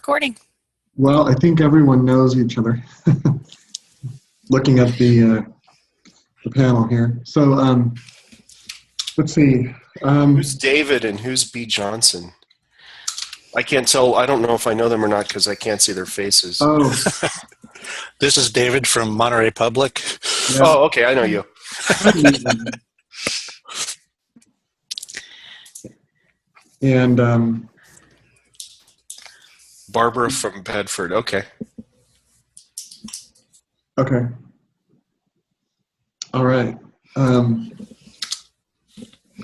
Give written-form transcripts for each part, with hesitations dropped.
recording. Well, I think everyone knows each other. Looking at the panel here. So let's see. Who's David and who's B. Johnson? I can't tell. I don't know if I know them or not because I can't see their faces. Oh, This is David from Monterey Public. yeah. Oh, okay. I know you. And Barbara from Bedford. Okay. okay. All right.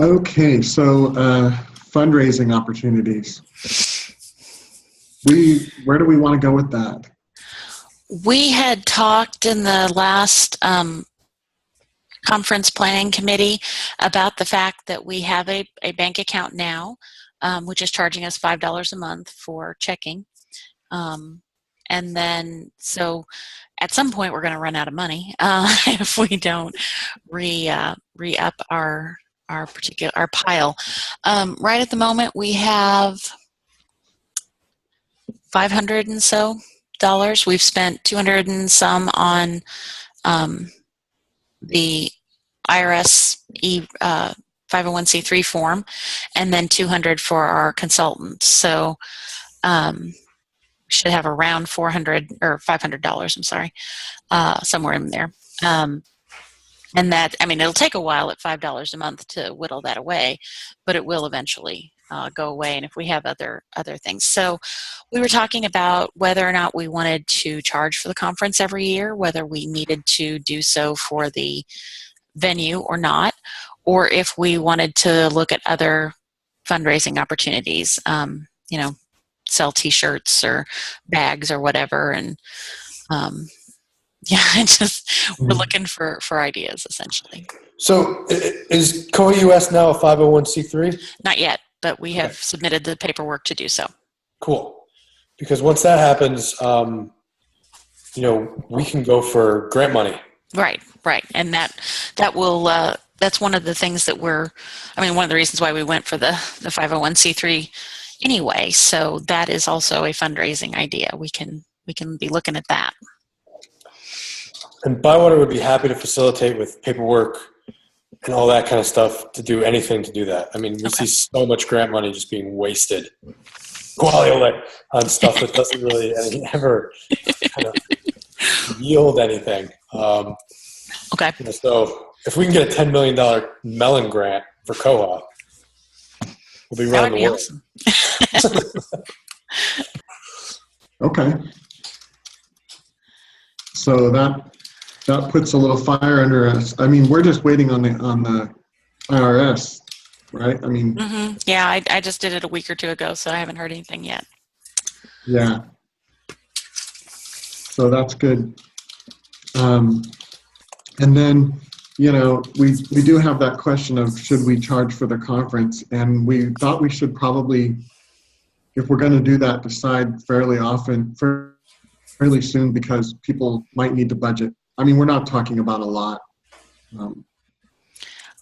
Okay, so fundraising opportunities. Where do we want to go with that? We had talked in the last conference planning committee about the fact that we have a bank account now, which is charging us $5 a month for checking. And then, so at some point we're going to run out of money if we don't re-up our pile. Right at the moment we have $500 and so. We've spent $200 and some on the IRS 501c3 form, and then $200 for our consultants. So should have around $400 or $500. I'm sorry, somewhere in there. And that, I mean, it'll take a while at $5 a month to whittle that away, but it will eventually go away. And if we have other things, so we were talking about whether or not we wanted to charge for the conference every year, whether we needed to do so for the venue or not, or if we wanted to look at other fundraising opportunities. Sell T-shirts or bags or whatever, and we're looking for ideas essentially. So is koha-US now a 501c3? Not yet, but we have submitted the paperwork to do so. Cool. Because once that happens, we can go for grant money. Right. And that will, that's one of the things that one of the reasons why we went for the 501c3 anyway. So that is also a fundraising idea. We can be looking at that. And Bywater would be happy to facilitate with paperwork and all that kind of stuff to do anything to do that. I mean, we see so much grant money just being wasted on stuff that doesn't really ever kind of yield anything. Okay. So if we can get a $10 million melon grant for Koha, we'll be running the world. Awesome. Okay. So that puts a little fire under us. I mean, we're just waiting on the IRS, right? I mean, yeah, I just did it a week or two ago, so I haven't heard anything yet. Yeah. So that's good. And then, we do have that question of should we charge for the conference, and we thought we should probably, if we're going to do that, decide fairly soon, because people might need to budget. I mean, we're not talking about a lot.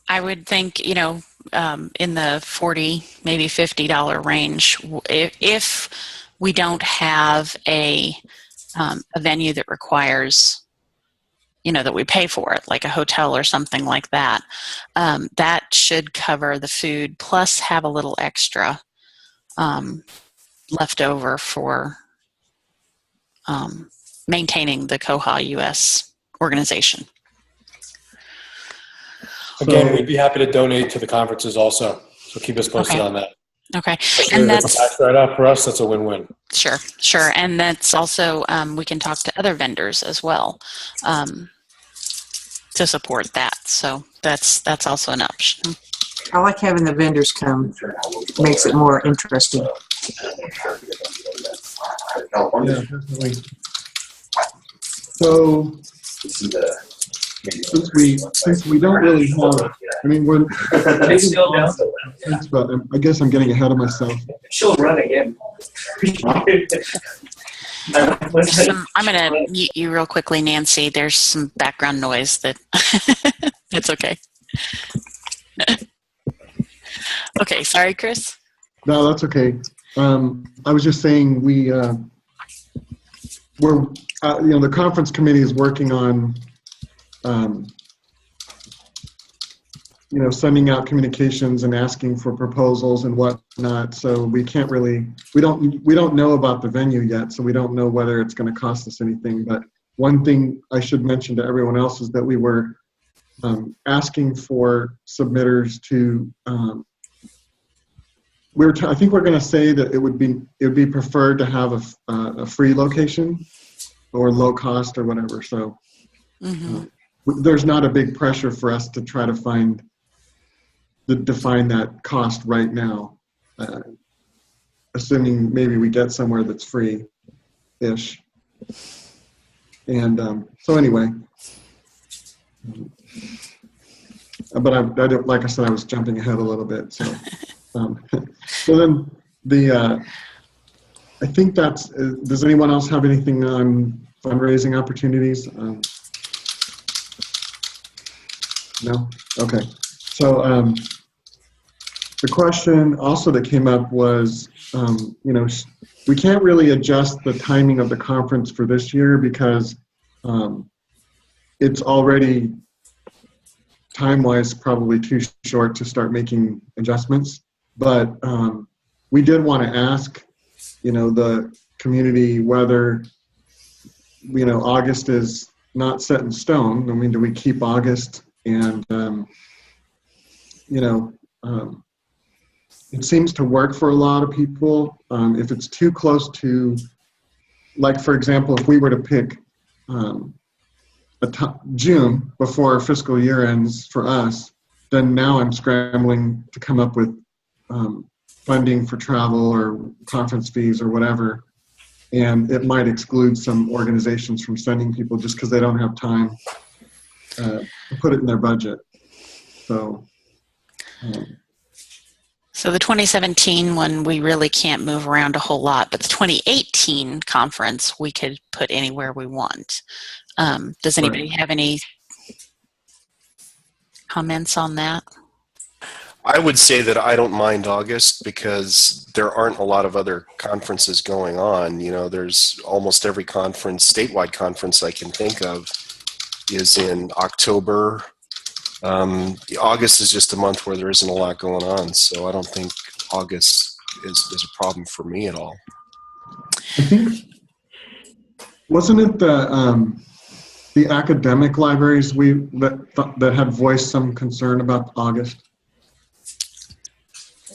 I would think, in the $40, maybe $50 range, if we don't have a venue that requires, that we pay for it, like a hotel or something like that. That should cover the food, plus have a little extra left over for maintaining the koha-US organization. Again, we'd be happy to donate to the conferences also, so keep us posted on that. Okay. And that's right up for us. That's a win-win. Sure. And that's also, we can talk to other vendors as well to support that. So that's also an option. I like having the vendors come. It makes it more interesting. Yeah, definitely. So since we don't really have, I mean, but I guess I'm getting ahead of myself. She'll run again. I'm going to mute you real quickly, Nancy. There's some background noise that it's okay. Okay, sorry, Chris. No, that's okay. I was just saying we're the conference committee is working on sending out communications and asking for proposals and whatnot. So we can't really, we don't know about the venue yet, so we don't know whether it's going to cost us anything. But one thing I should mention to everyone else is that we were asking for submitters to. I think we're going to say that it would be preferred to have a free location or low cost or whatever. So there's not a big pressure for us to try to define that cost right now, assuming maybe we get somewhere that's free-ish. And so anyway, but I don't, like I said, I was jumping ahead a little bit. So, so then I think that's. Does anyone else have anything on fundraising opportunities? No. Okay. So the question also that came up was, we can't really adjust the timing of the conference for this year because it's already time-wise probably too short to start making adjustments. But we did want to ask, the community whether, August is not set in stone. I mean, do we keep August? And, it seems to work for a lot of people. If it's too close to, like, for example, if we were to pick June before our fiscal year ends for us, then now I'm scrambling to come up with funding for travel or conference fees or whatever. And it might exclude some organizations from sending people just because they don't have time to put it in their budget. So the 2017 one, we really can't move around a whole lot, but the 2018 conference, we could put anywhere we want. Does anybody have any comments on that? I would say that I don't mind August because there aren't a lot of other conferences going on. There's almost every statewide conference I can think of is in October. August is just a month where there isn't a lot going on, so I don't think August is a problem for me at all. I think, wasn't it the academic libraries that had voiced some concern about August?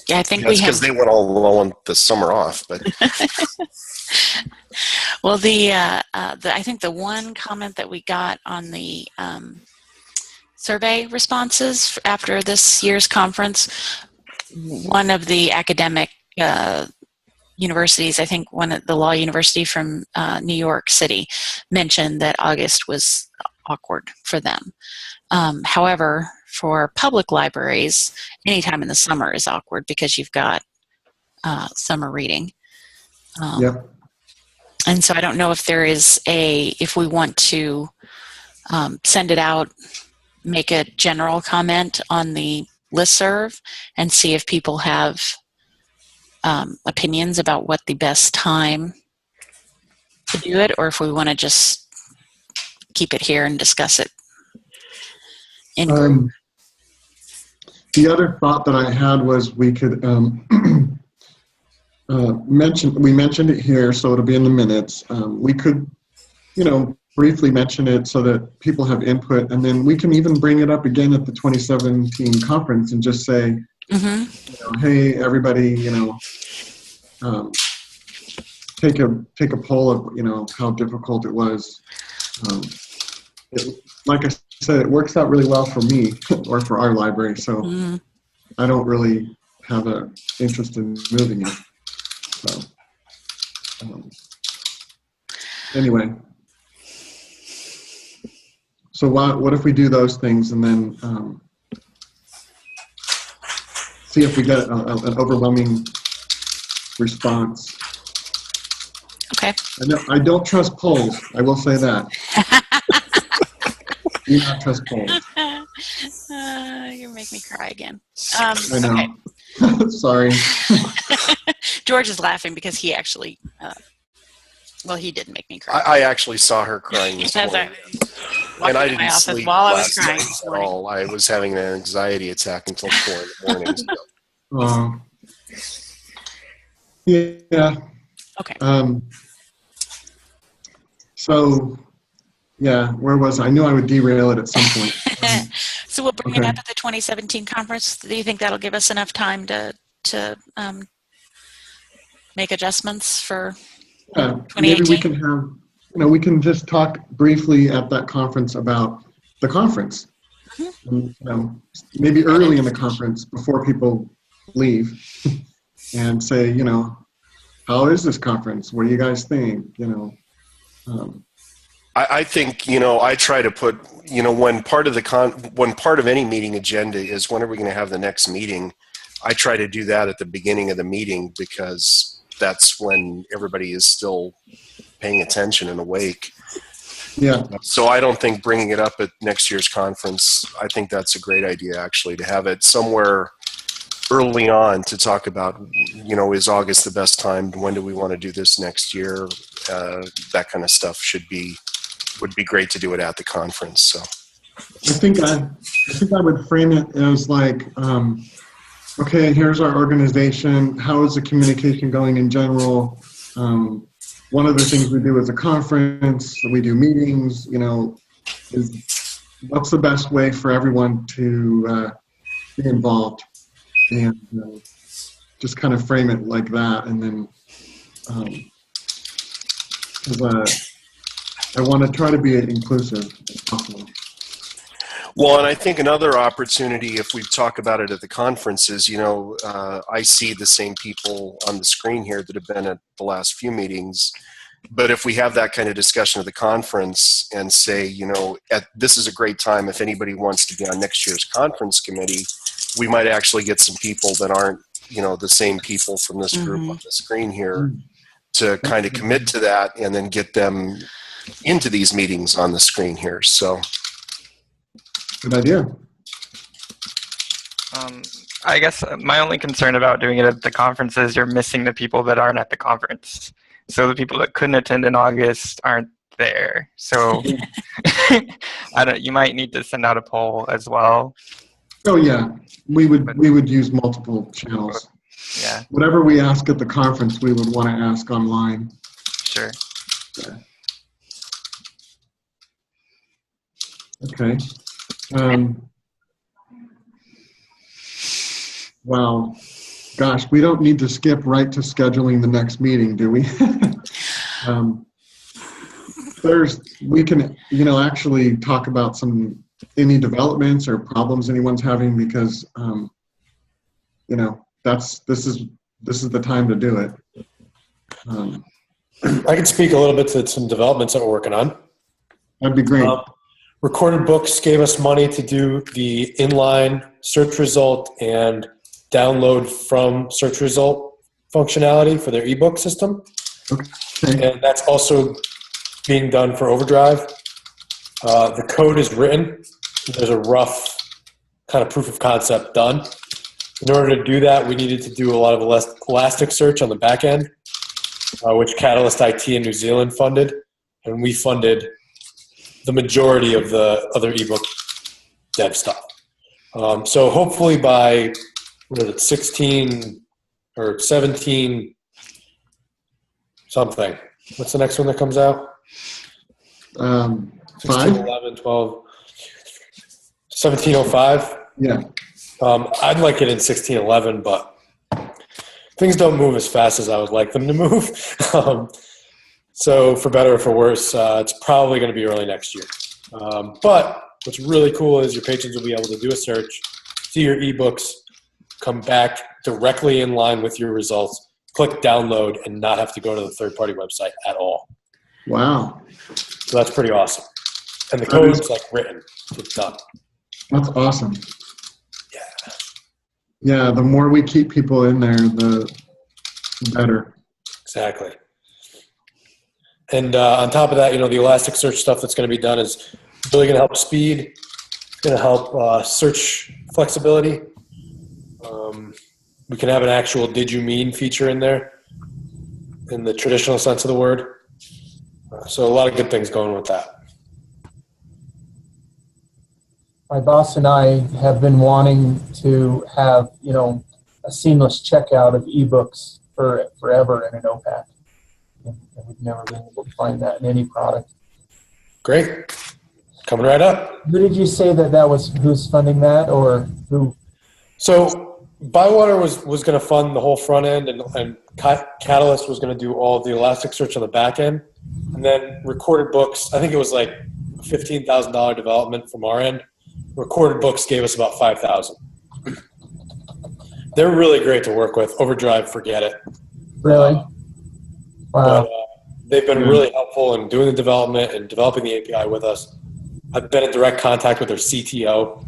Yeah, I think that's because they went all low on the summer off. But well, I think the one comment that we got on the survey responses after this year's conference, one of the academic universities, I think the Law University from New York City, mentioned that August was awkward for them. However, for public libraries, anytime in the summer is awkward because you've got summer reading. Yep. And so I don't know if there is if we want to send it out, make a general comment on the listserv and see if people have opinions about what the best time to do it, or if we want to just keep it here and discuss it in group. The other thought that I had was we could we mentioned it here, so it'll be in the minutes. We could, briefly mention it so that people have input, and then we can even bring it up again at the 2017 conference and just say, hey, everybody, take a poll of, how difficult it was. Like I said, it works out really well for me or for our library, so I don't really have an interest in moving it. So anyway, so what if we do those things and then see if we get an overwhelming response? Okay. I don't trust polls. I will say that. Do not trust polls. You make me cry again. I know. Okay. Sorry. George is laughing because he actually, well, he did make me cry. I actually saw her crying this That's morning. Walked And I into my didn't office sleep while I was last crying night this at morning. all. I was having an anxiety attack until 4 in the morning. So. Yeah. Okay. So, yeah, where was I? I knew I would derail it at some point. So we'll bring it Okay. up at the 2017 conference. Do you think that'll give us enough time to make adjustments for Yeah, maybe 2018? we can have, we can just talk briefly at that conference about the conference. Maybe early in the conference before people leave and say, how is this conference? What do you guys think? I think, I try to put, when part of any meeting agenda is when are we going to have the next meeting, I try to do that at the beginning of the meeting because that's when everybody is still paying attention and awake. Yeah. So I don't think bringing it up at next year's conference, I think that's a great idea actually, to have it somewhere early on to talk about, is August the best time? When do we want to do this next year? That kind of stuff would be great to do it at the conference. So I think I would frame it as like, okay, here's our organization. How is the communication going in general? One of the things we do as a conference, we do meetings, is what's the best way for everyone to be involved? And just kind of frame it like that. And then, I want to try to be inclusive as possible. Well, and I think another opportunity, if we talk about it at the conferences, I see the same people on the screen here that have been at the last few meetings. But if we have that kind of discussion at the conference and say, this is a great time if anybody wants to be on next year's conference committee, we might actually get some people that aren't, the same people from this group on the screen here to kind of commit to that and then get them into these meetings on the screen here. So. Good idea. I guess my only concern about doing it at the conference is you're missing the people that aren't at the conference. So the people that couldn't attend in August aren't there. So you might need to send out a poll as well. Oh yeah, we would use multiple channels. Yeah. Whatever we ask at the conference, we would want to ask online. Sure. Yeah. Okay. Wow. Gosh, we don't need to skip right to scheduling the next meeting, do we? We can, actually talk about any developments or problems anyone's having because, this is the time to do it. I can speak a little bit to some developments that we're working on. That'd be great. Recorded Books gave us money to do the inline search result and download from search result functionality for their ebook system. Okay. And that's also being done for Overdrive. The code is written. There's a rough kind of proof of concept done. In order to do that, we needed to do a lot of Elasticsearch on the back end, which Catalyst IT in New Zealand funded, and we funded the majority of the other ebook dev stuff. So hopefully by 16 or 17 something. What's the next one that comes out? 16, 5? 11, 12, 1705. Yeah. I'd like it in 1611, but things don't move as fast as I would like them to move. So for better or for worse, it's probably going to be early next year. But what's really cool is your patrons will be able to do a search, see your ebooks, come back directly in line with your results, click download, and not have to go to the third-party website at all. Wow. So that's pretty awesome. And the code is like written. It's done. That's awesome. Yeah. Yeah, the more we keep people in there, the better. Exactly. And on top of that, the Elasticsearch stuff that's going to be done is really going to help speed. It's going to help search flexibility. We can have an actual "Did you mean" feature in there, in the traditional sense of the word. So a lot of good things going with that. My boss and I have been wanting to have, a seamless checkout of ebooks for forever in an OPAC. And we've never been able to find that in any product. Great. Coming right up. Who did you say that was, who's funding that, or who? So Bywater was going to fund the whole front end, and Catalyst was going to do all of the Elasticsearch on the back end. And then Recorded Books, I think it was like $15,000 development from our end. Recorded Books gave us about $5,000. They're really great to work with. Overdrive, forget it. Really? Wow. But they've been really helpful in doing the development and developing the API with us. I've been in direct contact with their CTO.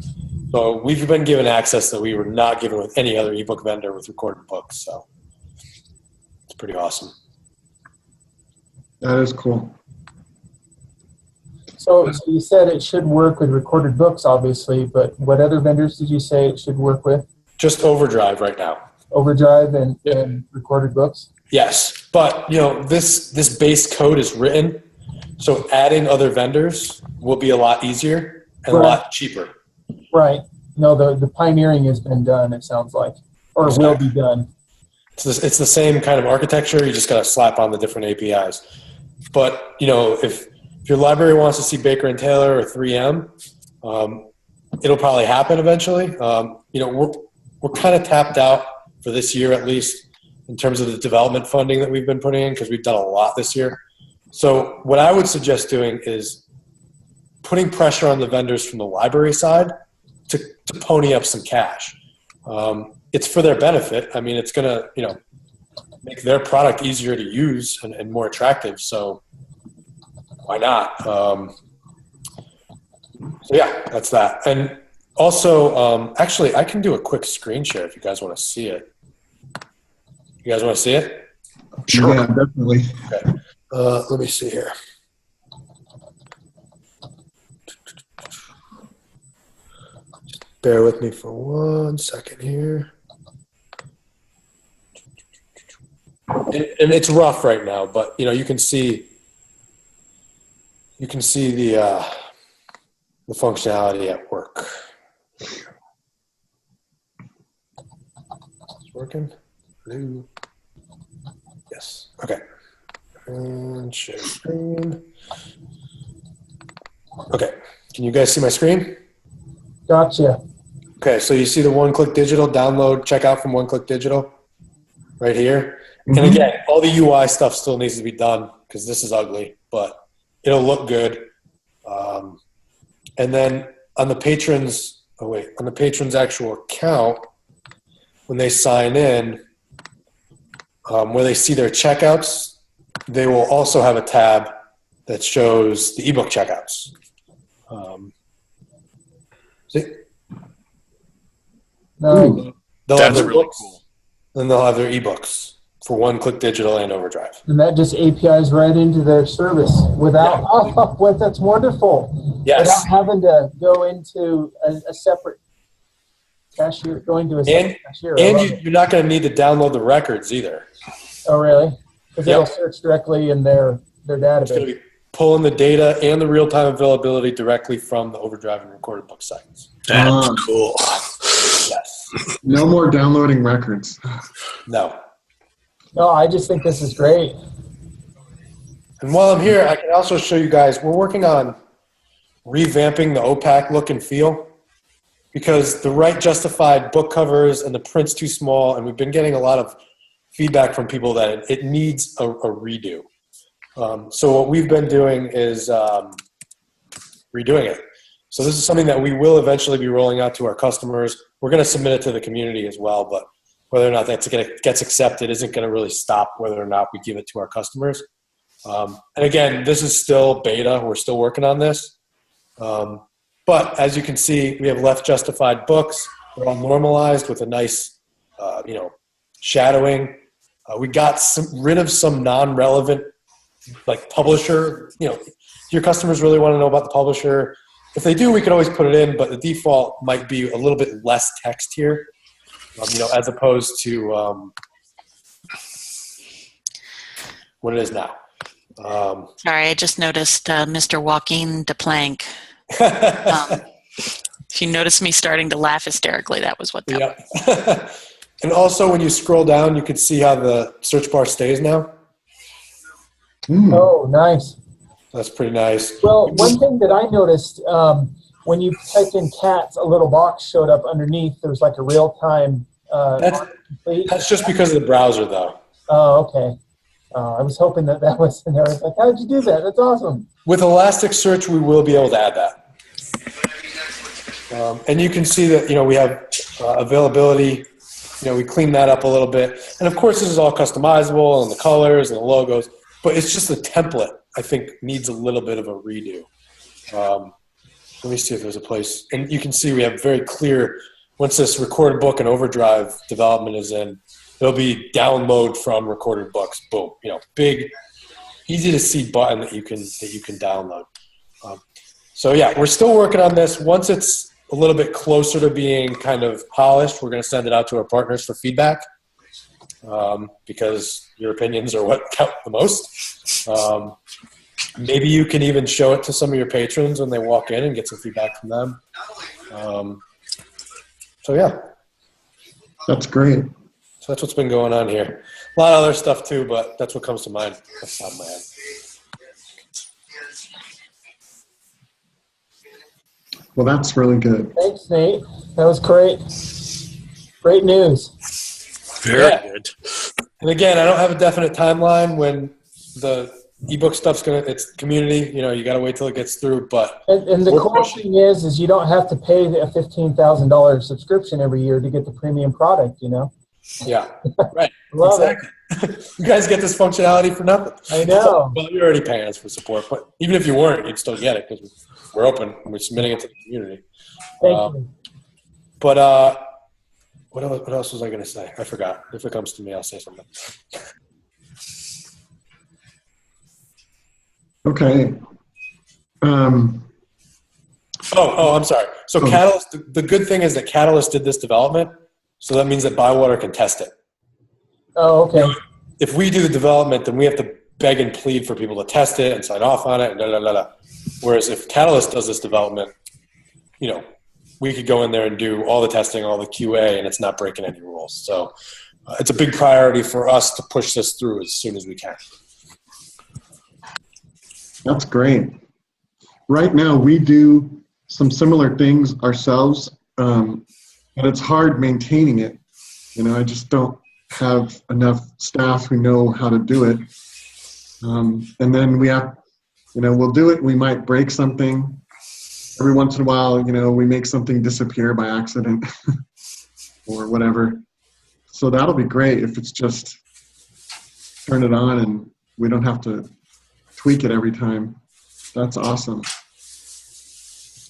So we've been given access that we were not given with any other ebook vendor with Recorded Books. So it's pretty awesome. That is cool. So you said it should work with Recorded Books, obviously, but what other vendors did you say it should work with? Just Overdrive right now. Overdrive and Recorded Books? Yes, but this base code is written, so adding other vendors will be a lot easier and a lot cheaper. Right. No, the pioneering has been done, it sounds like, or will be done. It's the same kind of architecture. You just got to slap on the different APIs. But if your library wants to see Baker and Taylor or 3M, it'll probably happen eventually. We're kind of tapped out for this year at least in terms of the development funding that we've been putting in, because we've done a lot this year. So what I would suggest doing is putting pressure on the vendors from the library side to pony up some cash. It's for their benefit. I mean, it's going to make their product easier to use and more attractive. So why not? So yeah, that's that. And also, actually, I can do a quick screen share if you guys want to see it. You guys want to see it? Sure. Yeah, definitely. Okay. Let me see here. Just bear with me for 1 second here. And it's rough right now, but you can see the functionality at work. It's working. Hello. Yes. Okay. And share screen. Okay. Can you guys see my screen? Gotcha. Okay. So you see the one-click digital download, checkout from one-click digital right here. Mm-hmm. And again, all the UI stuff still needs to be done because this is ugly, but it'll look good. And then on the patrons' actual account, when they sign in, where they see their checkouts, they will also have a tab that shows the ebook checkouts. See? No. That's really cool. Then they'll have their ebooks for one-click digital and Overdrive. And that just APIs right into their service without, that's wonderful. Yes. Without having to go into a separate cashier, cashier. And you're not going to need to download the records either. Oh, really? Because it'll search directly in their database. It's going to be pulling the data and the real-time availability directly from the Overdrive and Recorded Book sites. That's cool. Yes. No more downloading records. No. No, I just think this is great. And while I'm here, I can also show you guys, we're working on revamping the OPAC look and feel because the right justified book covers and the print's too small, and we've been getting a lot of feedback from people that it needs a redo. So what we've been doing is redoing it. So this is something that we will eventually be rolling out to our customers. We're going to submit it to the community as well, but whether or not gets accepted isn't going to really stop whether or not we give it to our customers. And again, this is still beta. We're still working on this. But as you can see, we have left justified books. They're all normalized with a nice, shadowing. We got rid of some non-relevant, like publisher. If your customers really want to know about the publisher, if they do, we can always put it in, but the default might be a little bit less text here. as opposed to what it is now. Sorry, I just noticed Mr. Joaquin de Planck. If you notice me starting to laugh hysterically, that was what that was. Yeah. And also, when you scroll down, you can see how the search bar stays now. Oh, nice. That's pretty nice. Well, one thing that I noticed, when you typed in cats, a little box showed up underneath. There was like a real-time That's just because of the browser, though. Oh, okay. I was hoping that was in there. I was like, how did you do that? That's awesome. With Elasticsearch, we will be able to add that. And you can see that, we have availability. We clean that up a little bit. And of course, this is all customizable and the colors and the logos, but it's just the template, I think, needs a little bit of a redo. Let me see if there's a place. And you can see we have very clear, once this recorded book and overdrive development is in, there'll be download from recorded books. Boom. Big, easy to see button that you can download. So yeah, we're still working on this. Once it's a little bit closer to being kind of polished, we're going to send it out to our partners for feedback, because your opinions are what count the most. Maybe you can even show it to some of your patrons when they walk in and get some feedback from them. So yeah. That's great. So that's what's been going on here. A lot of other stuff too, but that's what comes to mind off the top of my head. Well, that's really good. Thanks, Nate. That was great. Great news. Very good. And again, I don't have a definite timeline when the ebook stuff's it's community. You got to wait till it gets through. But And the cool thing is you don't have to pay a $15,000 subscription every year to get the premium product. Yeah, right. Love exactly. You guys get this functionality for nothing. I know. Well, you're already paying us for support, but even if you weren't, you'd still get it because we're open and we're submitting it to the community. Thank you. But what else was I going to say? I forgot. If it comes to me, I'll say something. Okay. Oh, I'm sorry. So Catalyst, the good thing is that Catalyst did this development, so that means that Bywater can test it. Oh, okay. If we do the development, then we have to beg and plead for people to test it and sign off on it, and blah, blah, blah, blah. Whereas if Catalyst does this development, we could go in there and do all the testing, all the QA, and it's not breaking any rules. So it's a big priority for us to push this through as soon as we can. That's great. Right now, we do some similar things ourselves, but it's hard maintaining it. I just don't have enough staff who know how to do it. And then we have, we'll do it. We might break something. Every once in a while, we make something disappear by accident or whatever. So that'll be great if it's just turn it on and we don't have to tweak it every time. That's awesome.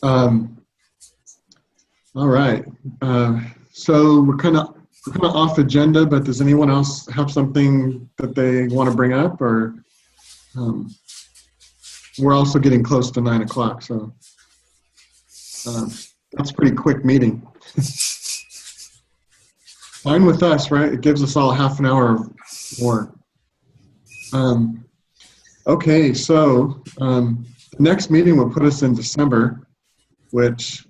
All right. So we're kind of off agenda, but does anyone else have something that they want to bring up? Or we're also getting close to 9 o'clock, so that's a pretty quick meeting. Fine with us, right? It gives us all half an hour more. Okay, so the next meeting will put us in December, which,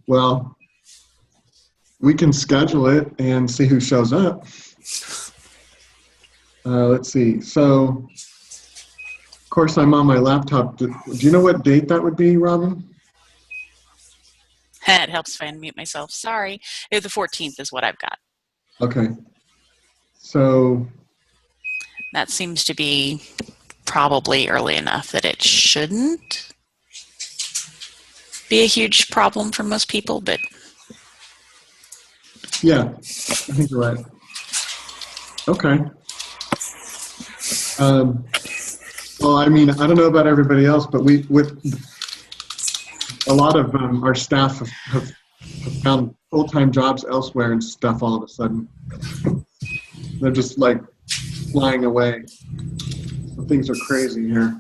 well, we can schedule it and see who shows up. Let's see. So, of course, I'm on my laptop. Do you know what date that would be, Robin? It helps if I unmute myself. Sorry. The 14th is what I've got. Okay. So that seems to be probably early enough that it shouldn't be a huge problem for most people, but yeah, I think you're right. Okay. Well, I mean, I don't know about everybody else, but with a lot of our staff have found full-time jobs elsewhere and stuff all of a sudden. They're just like flying away. So things are crazy here.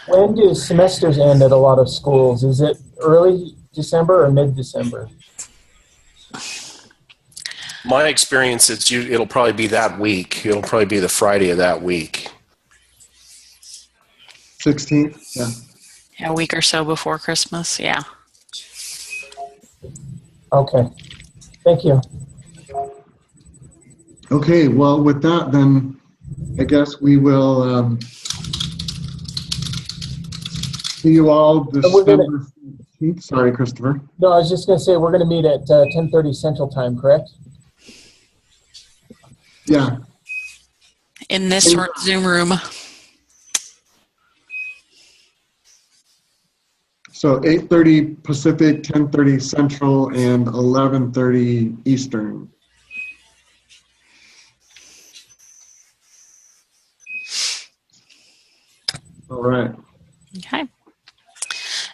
When do semesters end at a lot of schools? Is it early December or mid-December? My experience is it'll probably be that week. It'll probably be the Friday of that week. 16th, yeah. Yeah, a week or so before Christmas. Yeah. Okay. Thank you. Okay, well, with that, then I guess we will see you all December 15th. Sorry, Christopher. No, I was just going to say we're going to meet at 10:30 Central Time, correct? Yeah. In this Zoom room. So 8:30 Pacific, 10:30 Central, and 11:30 Eastern. All right. Okay.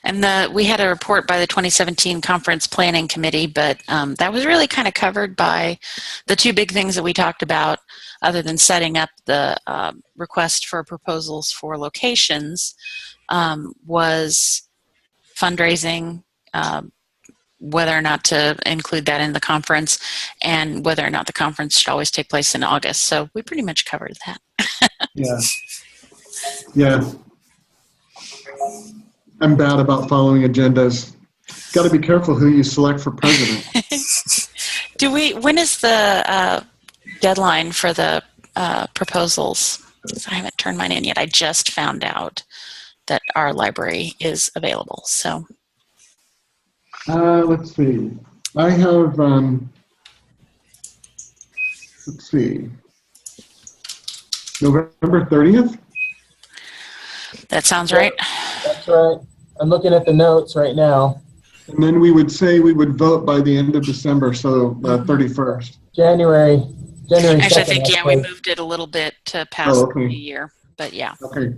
And we had a report by the 2017 Conference Planning Committee, but that was really kind of covered by the two big things that we talked about, other than setting up the request for proposals for locations, was fundraising, whether or not to include that in the conference, and whether or not the conference should always take place in August. So we pretty much covered that. Yeah. Yeah. I'm bad about following agendas. Got to be careful who you select for president. When is the deadline for the proposals? I haven't turned mine in yet. I just found out that our library is available. So let's see. I have, let's see, November 30th? that sounds right. That's right. I'm looking at the notes right now. And then we would say we would vote by the end of December, so 31st. January Actually, 2nd, I think, yeah, we moved it a little bit to past the year, but yeah. Okay.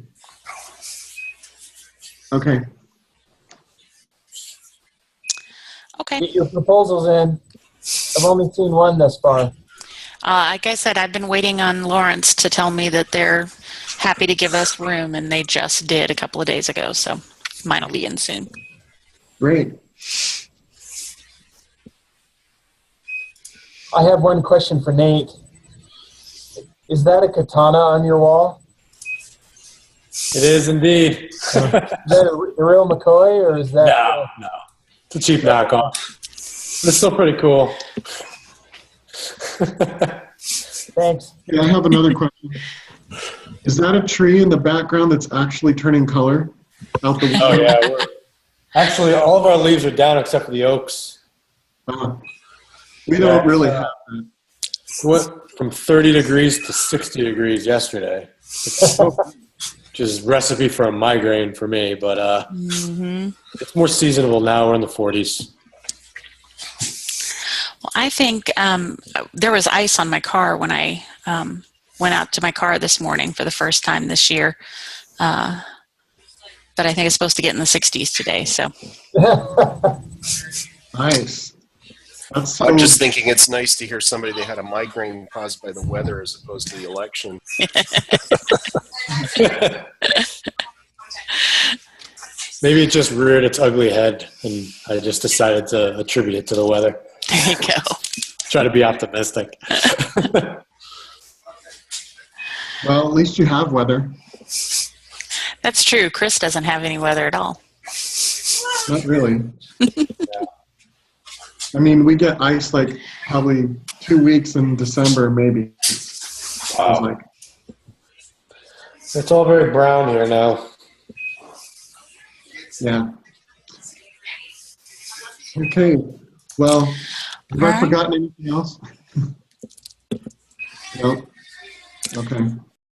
Okay. Okay. Get your proposals in. I've only seen one thus far. Like I said, I've been waiting on Lawrence to tell me that they're happy to give us room, and they just did a couple of days ago, so mine will be in soon. Great. I have one question for Nate. Is that a katana on your wall? It is indeed. Is that a real McCoy, or is that? No. It's a cheap knockoff. But it's still pretty cool. Thanks. Yeah, I have another question. Is that a tree in the background that's actually turning color out the window? Oh, yeah. Actually, all of our leaves are down except for the oaks. We don't really have that. It went from 30 degrees to 60 degrees yesterday, which is recipe for a migraine for me, but it's more seasonable now. We're in the 40s. Well, I think there was ice on my car when I went out to my car this morning for the first time this year. But I think it's supposed to get in the 60s today. So Nice. That's I'm just thinking it's nice to hear somebody they had a migraine caused by the weather as opposed to the election. Maybe it just reared its ugly head, and I just decided to attribute it to the weather. There you go. Try to be optimistic. Well, at least you have weather. That's true. Chris doesn't have any weather at all. Not really. I mean, we get ice like probably 2 weeks in December, maybe. Wow. It's all very brown here now. Yeah. Okay. Well, have I forgotten anything else? No. Okay.